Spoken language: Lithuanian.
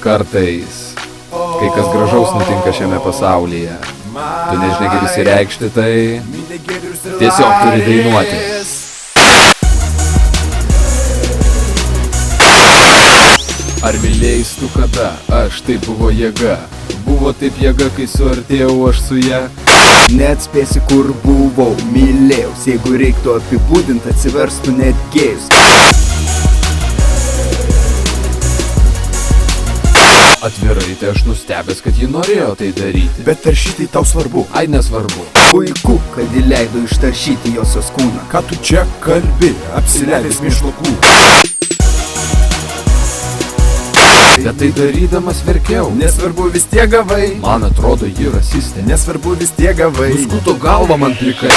Kartais, kai kas gražaus nutinka šiame pasaulyje, tu nežinai kaip išsireikšti tai, tiesiog turi dainuoti. Ar mylėjais tu kada? Aš tai buvo jėga. Buvo taip jėga, kai suartėjau aš su ją. Neatspėsi kur buvau, mylėjaus. Jeigu reiktų apibūdint, atsiverstų net gėjus. Atvirai tai aš nustebęs, kad ji norėjo tai daryti. Bet taršyti tau svarbu. Ai, nesvarbu. Puiku, kad įleido ištaršyti josios kūną. Ką tu čia kalbi, apsileidęs mėšlokų? Bet tai darydamas verkiau. Nesvarbu vis tiek gavai. Man atrodo ji rasistė. Nesvarbu vis tiek gavai. Nuskuto galvą man plikai.